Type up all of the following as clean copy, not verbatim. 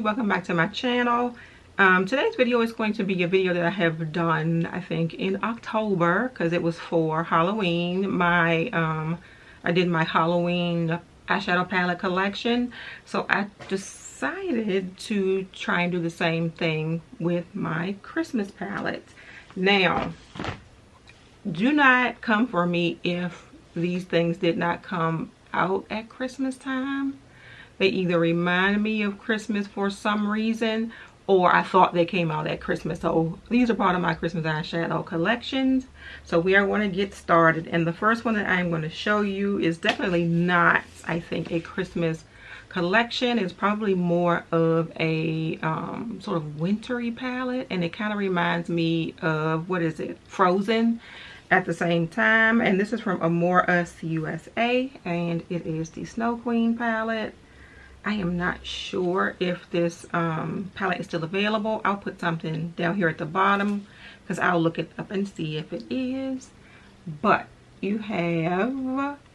YouTube, welcome back to my channel. Today's video is going to be a video that I have done, I think, in October, because it was for Halloween. I did my Halloween eyeshadow palette collection, so I decided to try and do the same thing with my Christmas palette. Now, do not come for me if these things did not come out at Christmas time. They either remind me of Christmas for some reason, or I thought they came out at Christmas. So these are part of my Christmas eyeshadow collections. So we are going to get started. And the first one that I'm going to show you is definitely not, I think, a Christmas collection. It's probably more of a sort of wintry palette. And it kind of reminds me of, what is it, Frozen at the same time. And this is from Amore Us USA. And it is the Snow Queen palette. I am not sure if this palette is still available. I'll put something down here at the bottom because I'll look it up and see if it is. But you have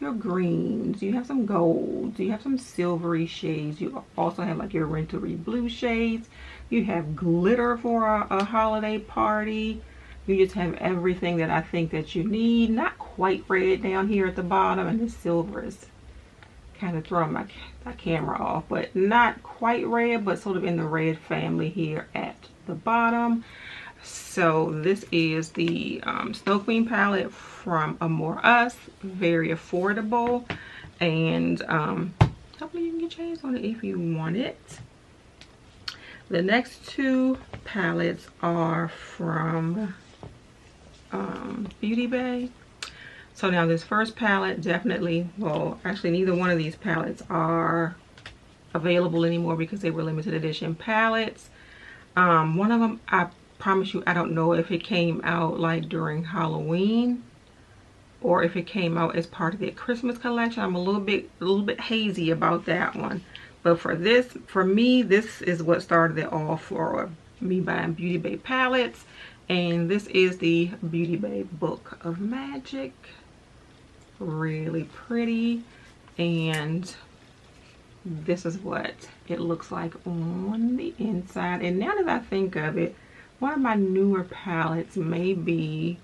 your greens, you have some golds, you have some silvery shades. You also have like your wintry blue shades. You have glitter for a holiday party. You just have everything that I think that you need. Not quite red down here at the bottom, and the silver is kind of throwing my camera off, but not quite red, but sort of in the red family here at the bottom. So this is the Snow Queen palette from Amore Us. Very affordable, and hopefully you can get your hands on it if you want it. The next two palettes are from Beauty Bay. So now this first palette definitely, well, actually neither one of these palettes are available anymore because they were limited edition palettes. One of them, I promise you, I don't know if it came out like during Halloween or if it came out as part of the Christmas collection. I'm a little bit hazy about that one. But for this, for me, this is what started it all for me buying Beauty Bay palettes. And this is the Beauty Bay Book of Magic. Really pretty, and this is what it looks like on the inside. And now that I think of it, one of my newer palettes may be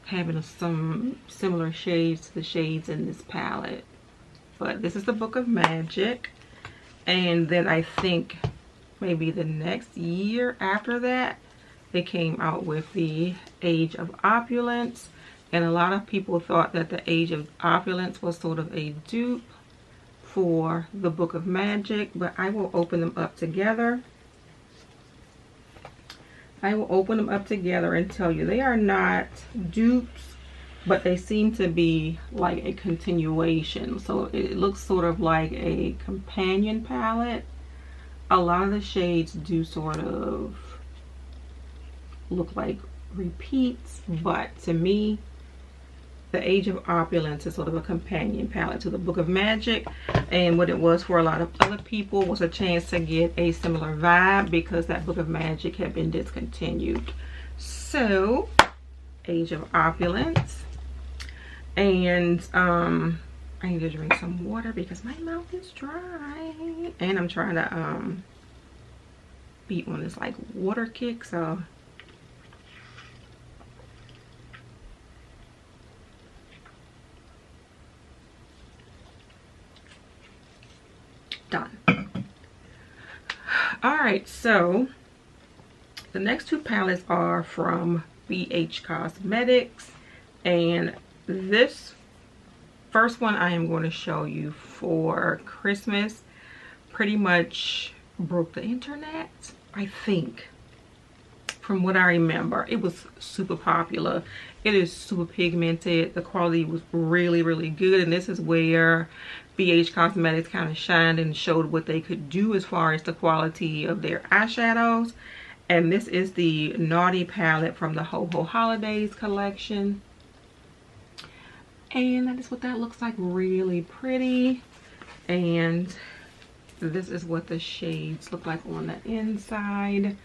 having some similar shades to the shades in this palette, but this is the Book of Magic. And then I think maybe the next year after that, they came out with the Age of Opulence. And a lot of people thought that the Age of Opulence was sort of a dupe for the Book of Magic, but I will open them up together. I will open them up together and tell you they are not dupes, but they seem to be like a continuation. So it looks sort of like a companion palette. A lot of the shades do sort of look like repeats, but to me, the Age of Opulence is sort of a companion palette to the Book of Magic. And what it was for a lot of other people was a chance to get a similar vibe because that Book of Magic had been discontinued. So, Age of Opulence. And I need to drink some water because my mouth is dry. And I'm trying to be on this like water kick, so done. All right, so the next two palettes are from BH Cosmetics, and this first one I am going to show you for Christmas pretty much broke the internet, I think. From what I remember, it was super popular. It is super pigmented. The quality was really, really good, and this is where BH Cosmetics kind of shined and showed what they could do as far as the quality of their eyeshadows. And this is the Naughty palette from the Ho Ho Holidays collection. And that is what that looks like. Really pretty. And this is what the shades look like on the inside.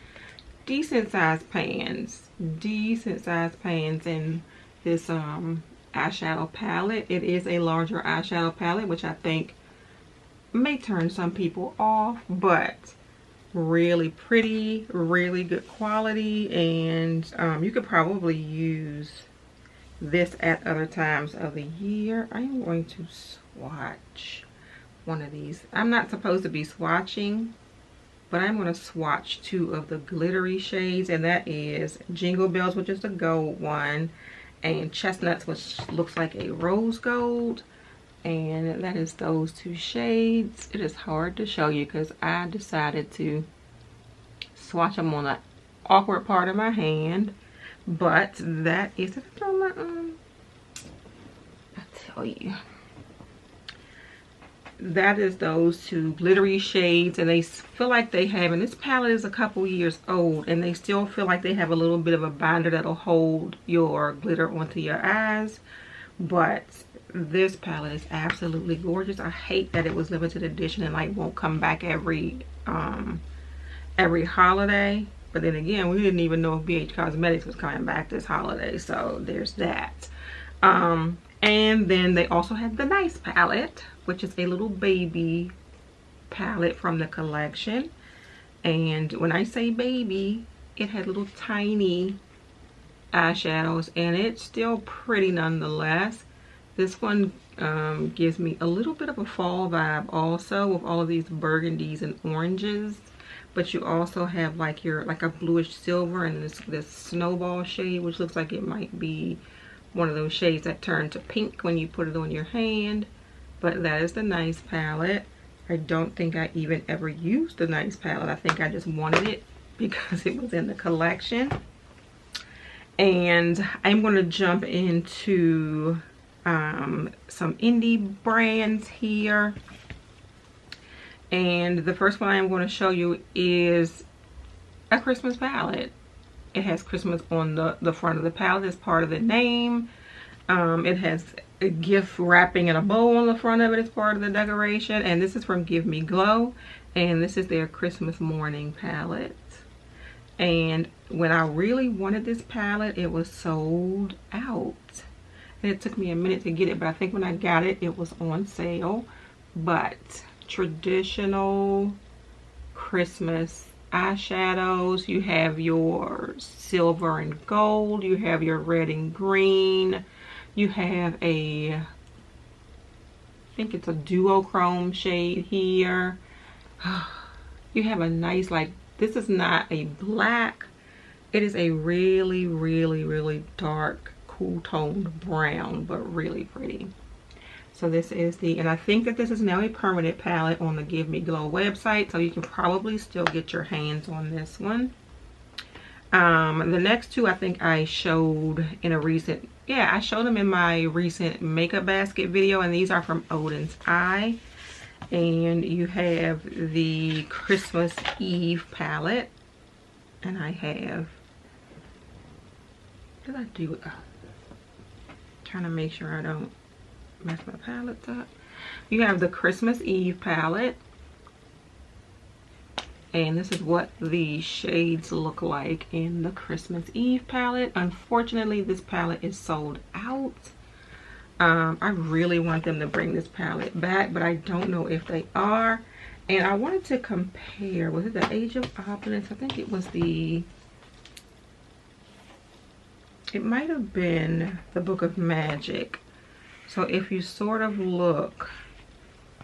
Decent sized pans. Decent sized pans in this eyeshadow palette. It is a larger eyeshadow palette, which I think may turn some people off, but really pretty, really good quality, and you could probably use this at other times of the year. I'm going to swatch one of these. I'm not supposed to be swatching, but I'm going to swatch two of the glittery shades, and that is Jingle Bells, which is the gold one, and Chestnuts, which looks like a rose gold. And that is those two shades. It is hard to show you because I decided to swatch them on the awkward part of my hand. But that is, I'll tell you. That is those two glittery shades, and they feel like they have, and this palette is a couple years old, and they still feel like they have a little bit of a binder that'll hold your glitter onto your eyes. But this palette is absolutely gorgeous. I hate that it was limited edition and like won't come back every holiday. But then again, we didn't even know if BH Cosmetics was coming back this holiday, so there's that. And then they also had the Nice palette, which is a little baby palette from the collection. And when I say baby, it had little tiny eyeshadows, and it's still pretty nonetheless. This one gives me a little bit of a fall vibe also, with all of these burgundies and oranges. But you also have like a bluish silver and this snowball shade, which looks like it might be one of those shades that turn to pink when you put it on your hand. But that is the Nice palette. I don't think I even ever used the Nice palette. I think I just wanted it because it was in the collection. And I'm going to jump into some indie brands here. And the first one I'm going to show you is a Christmas palette. It has Christmas on the front of the palette as part of the name. It has a gift wrapping and a bow on the front of it as part of the decoration. And this is from Give Me Glow. And this is their Christmas morning palette. And when I really wanted this palette, it was sold out. And it took me a minute to get it, but I think when I got it, it was on sale. But traditional Christmas eyeshadows, you have your silver and gold, you have your red and green, you have I think it's a duochrome shade here. You have a nice, like, this is not a black, it is a really, really, really dark, cool toned brown, but really pretty. So this is and I think that this is now a permanent palette on the Give Me Glow website, so you can probably still get your hands on this one. The next two I think I showed in a recent, I showed them in my recent makeup basket video, and these are from Odin's Eye. And you have the Christmas Eve palette, and I have, what did I do? Trying to make sure I don't mess my palettes up. You have the Christmas Eve palette, and this is what the shades look like in the Christmas Eve palette. Unfortunately, this palette is sold out. I really want them to bring this palette back, but I don't know if they are. And I wanted to compare, was it the Age of Opulence? I think it was it might have been the Book of Magic. So if you sort of look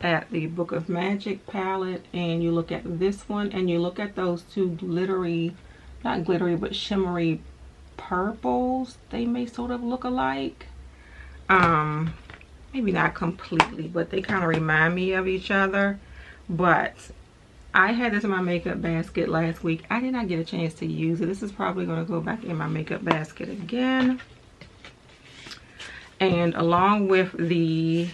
at the Book of Magic palette, and you look at this one, and you look at those two glittery, not glittery, but shimmery purples, they may sort of look alike. Maybe not completely, but they kind of remind me of each other. But I had this in my makeup basket last week. I did not get a chance to use it. This is probably going to go back in my makeup basket again. And along with the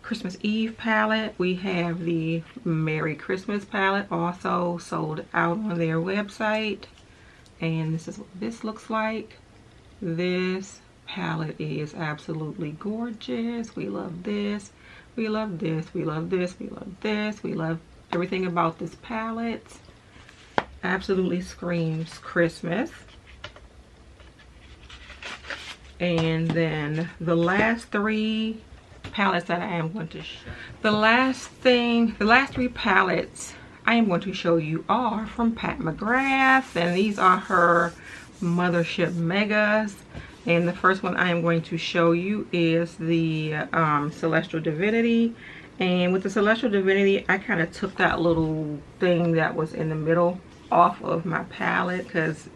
Christmas Eve palette, we have the Merry Christmas palette, also sold out on their website. And this is what this looks like. This palette is absolutely gorgeous. We love this. We love this. We love this. We love this. We love everything about this palette. Absolutely screams Christmas. And then the last three palettes that I am going to show. The last three palettes I am going to show you are from Pat McGrath, and these are her Mothership Megas. And the first one I am going to show you is the Celestial Divinity. And with the Celestial Divinity, I kind of took that little thing that was in the middle off of my palette because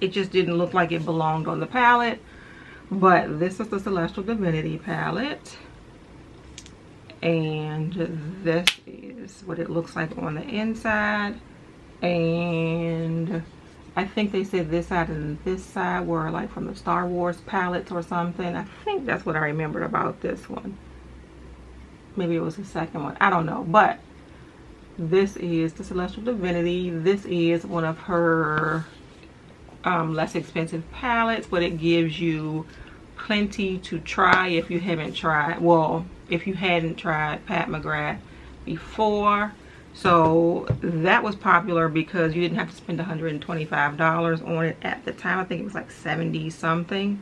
it just didn't look like it belonged on the palette. But this is the Celestial Divinity palette. And this is what it looks like on the inside. And I think they said this side and this side were like from the Star Wars palettes or something. I think that's what I remembered about this one. Maybe it was the second one. I don't know. But this is the Celestial Divinity. This is one of her less expensive palettes, but it gives you plenty to try if you haven't tried. Well, if you hadn't tried Pat McGrath before. So that was popular because you didn't have to spend $125 on it at the time. I think it was like 70 something.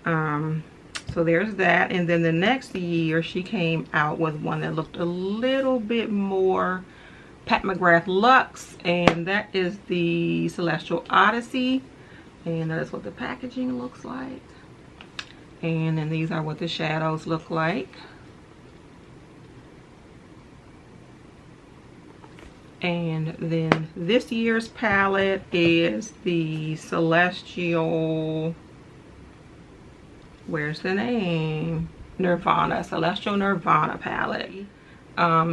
So there's that. And then the next year she came out with one that looked a little bit more Pat McGrath Luxe, and that is the Celestial Odyssey. And that is what the packaging looks like. And then these are what the shadows look like. And then this year's palette is the Celestial, where's the name? Nirvana, Celestial Nirvana palette.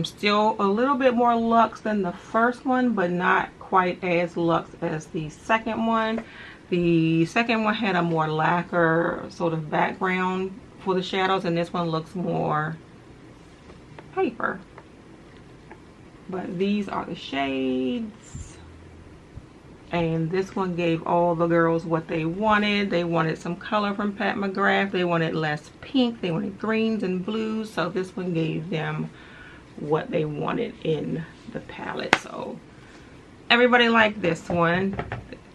Still a little bit more luxe than the first one, but not quite as luxe as the second one. The second one had a more lacquer sort of background for the shadows, and this one looks more paper. But these are the shades. And this one gave all the girls what they wanted. They wanted some color from Pat McGrath. They wanted less pink. They wanted greens and blues. So this one gave them what they wanted in the palette. So everybody liked this one.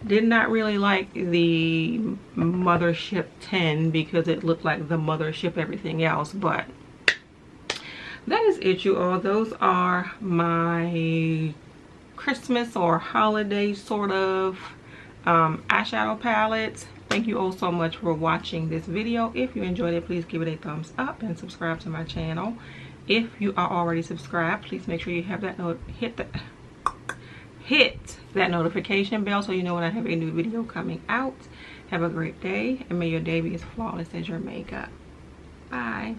Did not really like the Mothership 10 because it looked like the Mothership everything else. But that is it, you all. Those are my Christmas or holiday sort of eyeshadow palettes. Thank you all so much for watching this video. If you enjoyed it, please give it a thumbs up and subscribe to my channel. If you are already subscribed, please make sure you have that hit that notification bell so you know when I have a new video coming out. Have a great day, and may your day be as flawless as your makeup. Bye.